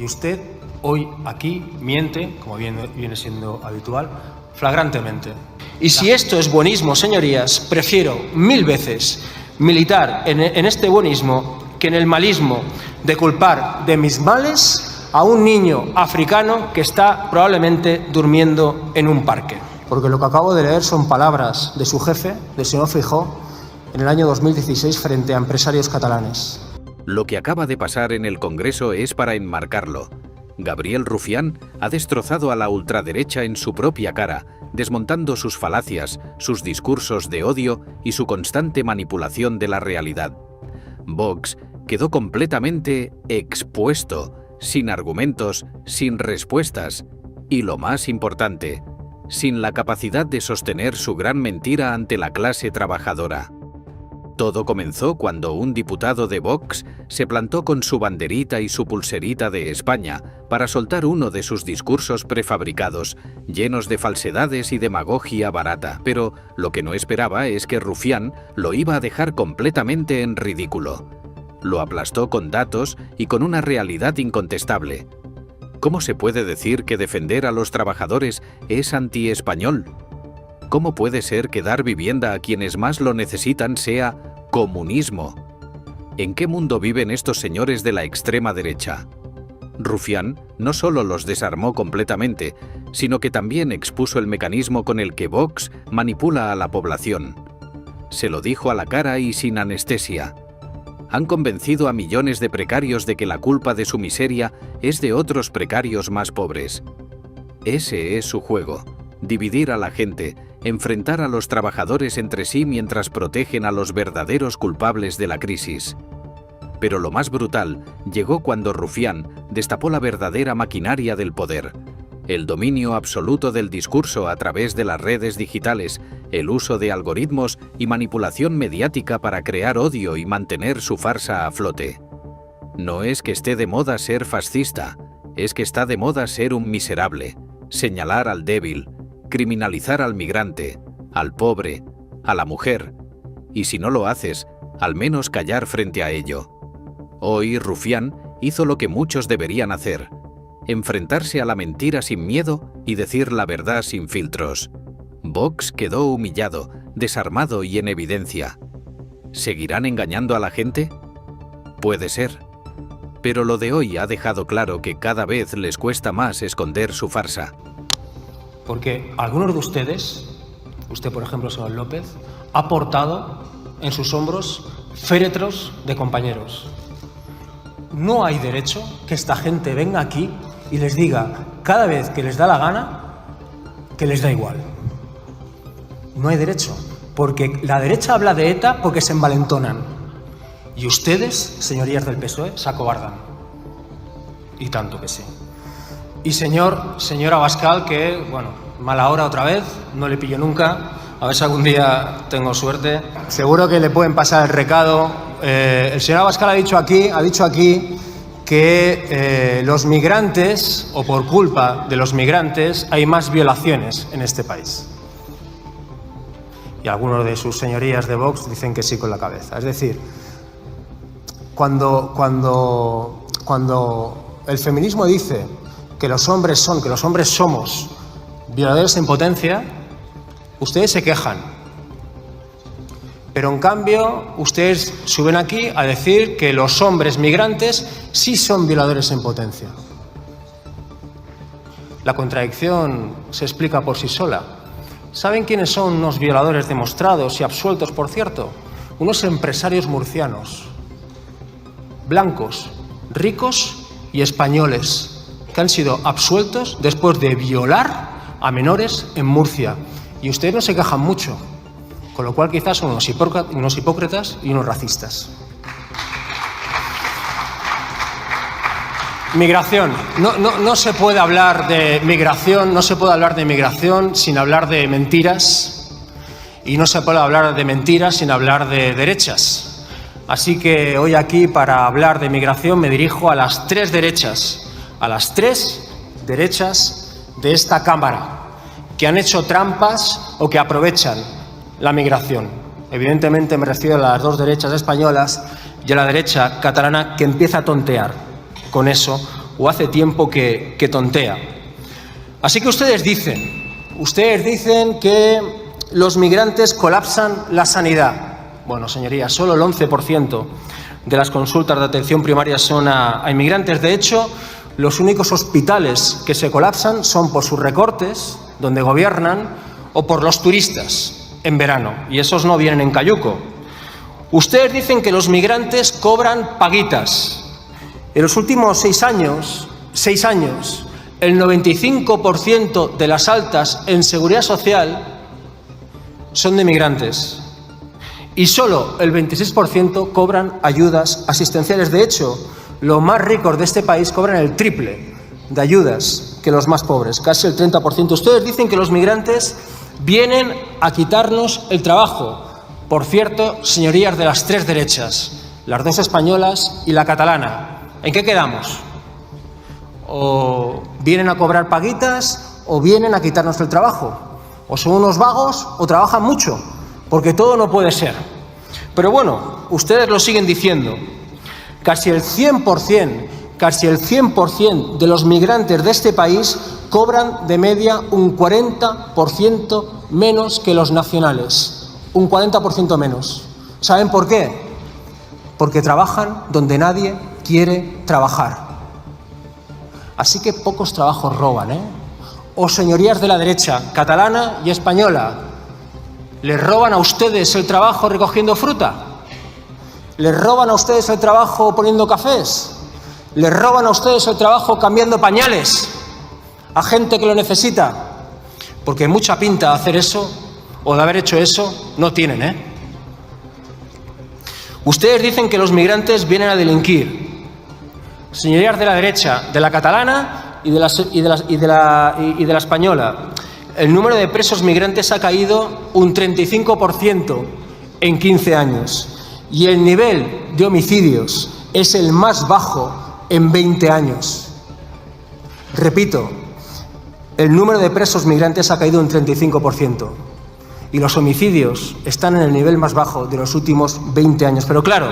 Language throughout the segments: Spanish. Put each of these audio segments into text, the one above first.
Y usted hoy aquí miente, como viene siendo habitual, flagrantemente. Y si esto es buenismo, señorías, prefiero 1000 veces militar en este buenismo que en el malismo de culpar de mis males a un niño africano que está probablemente durmiendo en un parque. Porque lo que acabo de leer son palabras de su jefe, del señor Feijóo, en el año 2016 frente a empresarios catalanes. Lo que acaba de pasar en el Congreso es para enmarcarlo. Gabriel Rufián ha destrozado a la ultraderecha en su propia cara, desmontando sus falacias, sus discursos de odio y su constante manipulación de la realidad. Vox quedó completamente expuesto, sin argumentos, sin respuestas y, lo más importante, sin la capacidad de sostener su gran mentira ante la clase trabajadora. Todo comenzó cuando un diputado de Vox se plantó con su banderita y su pulserita de España para soltar uno de sus discursos prefabricados, llenos de falsedades y demagogia barata. Pero lo que no esperaba es que Rufián lo iba a dejar completamente en ridículo. Lo aplastó con datos y con una realidad incontestable. ¿Cómo se puede decir que defender a los trabajadores es antiespañol? ¿Cómo puede ser que dar vivienda a quienes más lo necesitan sea comunismo? ¿En qué mundo viven estos señores de la extrema derecha? Rufián no solo los desarmó completamente, sino que también expuso el mecanismo con el que Vox manipula a la población. Se lo dijo a la cara y sin anestesia. Han convencido a millones de precarios de que la culpa de su miseria es de otros precarios más pobres. Ese es su juego: dividir a la gente, enfrentar a los trabajadores entre sí mientras protegen a los verdaderos culpables de la crisis. Pero lo más brutal llegó cuando Rufián destapó la verdadera maquinaria del poder: el dominio absoluto del discurso a través de las redes digitales, el uso de algoritmos y manipulación mediática para crear odio y mantener su farsa a flote. No es que esté de moda ser fascista, es que está de moda ser un miserable, señalar al débil, criminalizar al migrante, al pobre, a la mujer, y si no lo haces, al menos callar frente a ello. Hoy Rufián hizo lo que muchos deberían hacer: enfrentarse a la mentira sin miedo y decir la verdad sin filtros. Vox quedó humillado, desarmado y en evidencia. ¿Seguirán engañando a la gente? Puede ser. Pero lo de hoy ha dejado claro que cada vez les cuesta más esconder su farsa. Porque algunos de ustedes, usted por ejemplo, señor López, ha portado en sus hombros féretros de compañeros. No hay derecho que esta gente venga aquí y les diga cada vez que les da la gana que les da igual. No hay derecho, porque la derecha habla de ETA porque se envalentonan. Y ustedes, señorías del PSOE, se acobardan. Y tanto que sí. Y señor Abascal, que, bueno, mala hora otra vez, no le pillo nunca, a ver si algún día tengo suerte. Seguro que le pueden pasar el recado. El señor Abascal ha dicho aquí que los migrantes, o por culpa de los migrantes, hay más violaciones en este país. Y algunos de sus señorías de Vox dicen que sí con la cabeza. Es decir, cuando el feminismo dice que los hombres somos violadores en potencia, ustedes se quejan. Pero en cambio, ustedes suben aquí a decir que los hombres migrantes sí son violadores en potencia. La contradicción se explica por sí sola. ¿Saben quiénes son unos violadores demostrados y absueltos, por cierto? Unos empresarios murcianos, blancos, ricos y españoles, que han sido absueltos después de violar a menores en Murcia. Y ustedes no se quejan mucho, con lo cual quizás son unos hipócritas y unos racistas. Migración. No se puede hablar de migración, sin hablar de mentiras, y no se puede hablar de mentiras sin hablar de derechas. Así que hoy aquí, para hablar de migración, me dirijo a las tres derechas de esta Cámara, que han hecho trampas o que aprovechan la migración. Evidentemente me refiero a las dos derechas españolas y a la derecha catalana, que empieza a tontear con eso, o hace tiempo que tontea. Así que ustedes dicen que los migrantes colapsan la sanidad. Bueno, señorías, solo el 11% de las consultas de atención primaria son a inmigrantes. De hecho, los únicos hospitales que se colapsan son por sus recortes, donde gobiernan, o por los turistas en verano, y esos no vienen en cayuco. Ustedes dicen que los migrantes cobran paguitas. En los últimos 6 años, el 95% de las altas en seguridad social son de migrantes y solo el 26% cobran ayudas asistenciales. De hecho, los más ricos de este país cobran el triple de ayudas que los más pobres, casi el 30%. Ustedes dicen que los migrantes vienen a quitarnos el trabajo. Por cierto, señorías de las 3 derechas, las 2 españolas y la catalana, ¿en qué quedamos? O vienen a cobrar paguitas o vienen a quitarnos el trabajo. O son unos vagos o trabajan mucho, porque todo no puede ser. Pero bueno, ustedes lo siguen diciendo. Casi el 100% de los migrantes de este país cobran de media un 40% menos que los nacionales. Un 40% menos. ¿Saben por qué? Porque trabajan donde nadie quiere trabajar. Así que pocos trabajos roban, ¿eh? O señorías de la derecha, catalana y española, ¿les roban a ustedes el trabajo recogiendo fruta? ¿Les roban a ustedes el trabajo poniendo cafés? ¿Les roban a ustedes el trabajo cambiando pañales a gente que lo necesita? Porque mucha pinta de hacer eso o de haber hecho eso no tienen, ¿eh? Ustedes dicen que los migrantes vienen a delinquir. Señorías de la derecha, de la catalana y de la española, el número de presos migrantes ha caído un 35% en 15 años y el nivel de homicidios es el más bajo en 20 años. Repito, el número de presos migrantes ha caído un 35% y los homicidios están en el nivel más bajo de los últimos 20 años. Pero claro,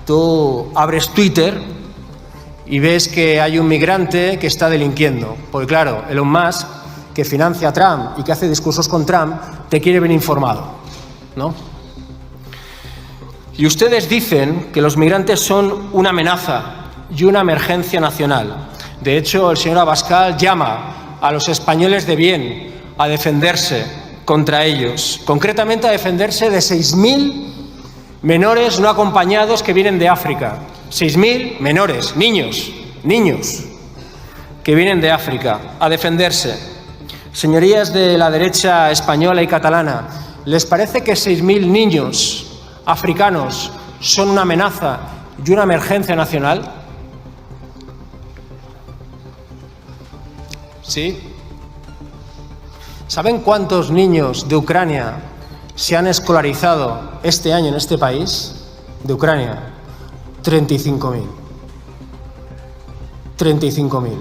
tú abres Twitter y ves que hay un migrante que está delinquiendo. Porque claro, Elon Musk, que financia a Trump y que hace discursos con Trump, te quiere bien informado, ¿no? Y ustedes dicen que los migrantes son una amenaza y una emergencia nacional. De hecho, el señor Abascal llama a los españoles de bien a defenderse contra ellos, concretamente a defenderse de 6.000 menores no acompañados que vienen de África. 6.000 menores, niños que vienen de África, a defenderse. Señorías de la derecha española y catalana, ¿les parece que 6.000 niños africanos son una amenaza y una emergencia nacional? ¿Sí? ¿Saben cuántos niños de Ucrania se han escolarizado este año en este país? De Ucrania, 35.000. 35.000.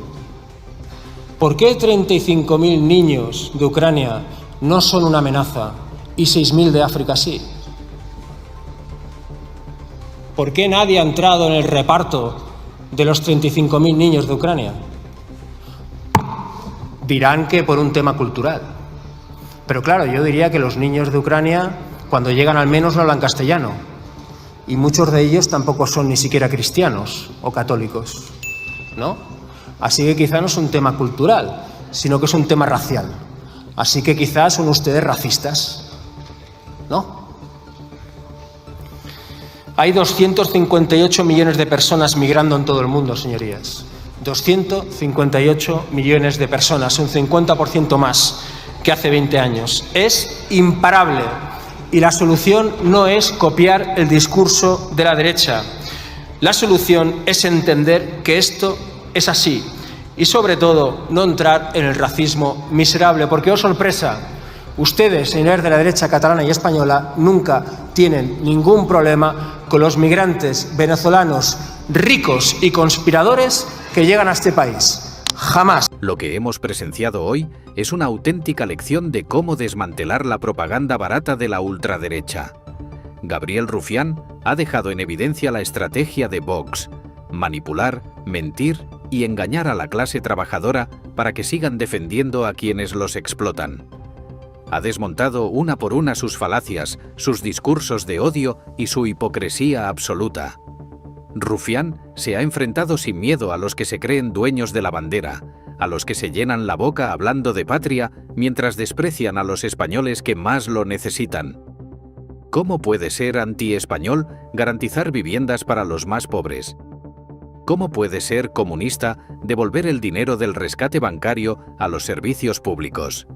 ¿Por qué 35.000 niños de Ucrania no son una amenaza y 6.000 de África sí? ¿Por qué nadie ha entrado en el reparto de los 35.000 niños de Ucrania? Dirán que por un tema cultural. Pero claro, yo diría que los niños de Ucrania, cuando llegan al menos no hablan castellano. Y muchos de ellos tampoco son ni siquiera cristianos o católicos, ¿no? Así que quizá no es un tema cultural, sino que es un tema racial. Así que quizás son ustedes racistas, ¿no? Hay 258 millones de personas migrando en todo el mundo, señorías. 258 millones de personas, un 50% más que hace 20 años. Es imparable. Y la solución no es copiar el discurso de la derecha. La solución es entender que esto es así. Y sobre todo, no entrar en el racismo miserable. Porque, oh sorpresa, ustedes, señores de la derecha catalana y española, nunca tienen ningún problema con los migrantes venezolanos ricos y conspiradores que llegan a este país. Jamás. Lo que hemos presenciado hoy es una auténtica lección de cómo desmantelar la propaganda barata de la ultraderecha. Gabriel Rufián ha dejado en evidencia la estrategia de Vox: manipular, mentir y engañar a la clase trabajadora para que sigan defendiendo a quienes los explotan. Ha desmontado una por una sus falacias, sus discursos de odio y su hipocresía absoluta. Rufián se ha enfrentado sin miedo a los que se creen dueños de la bandera, a los que se llenan la boca hablando de patria mientras desprecian a los españoles que más lo necesitan. ¿Cómo puede ser anti-español garantizar viviendas para los más pobres? ¿Cómo puede ser comunista devolver el dinero del rescate bancario a los servicios públicos?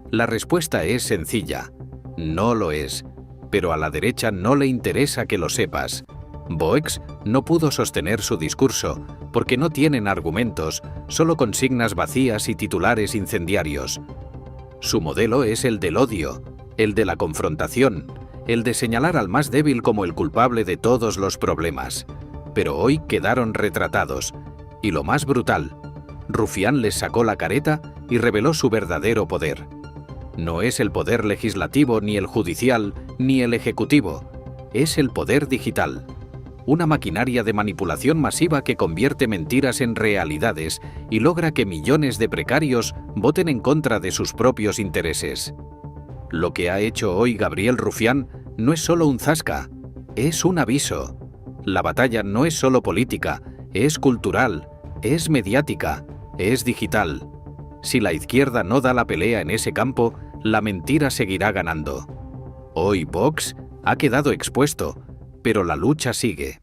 La respuesta es sencilla. No lo es. Pero a la derecha no le interesa que lo sepas. Boix no pudo sostener su discurso porque no tienen argumentos, solo consignas vacías y titulares incendiarios. Su modelo es el del odio, el de la confrontación, el de señalar al más débil como el culpable de todos los problemas. Pero hoy quedaron retratados. Y lo más brutal, Rufián les sacó la careta y reveló su verdadero poder. No es el poder legislativo, ni el judicial, ni el ejecutivo. Es el poder digital. Una maquinaria de manipulación masiva que convierte mentiras en realidades y logra que millones de precarios voten en contra de sus propios intereses. Lo que ha hecho hoy Gabriel Rufián no es solo un zasca, es un aviso. La batalla no es solo política, es cultural, es mediática, es digital. Si la izquierda no da la pelea en ese campo, la mentira seguirá ganando. Hoy Vox ha quedado expuesto, pero la lucha sigue.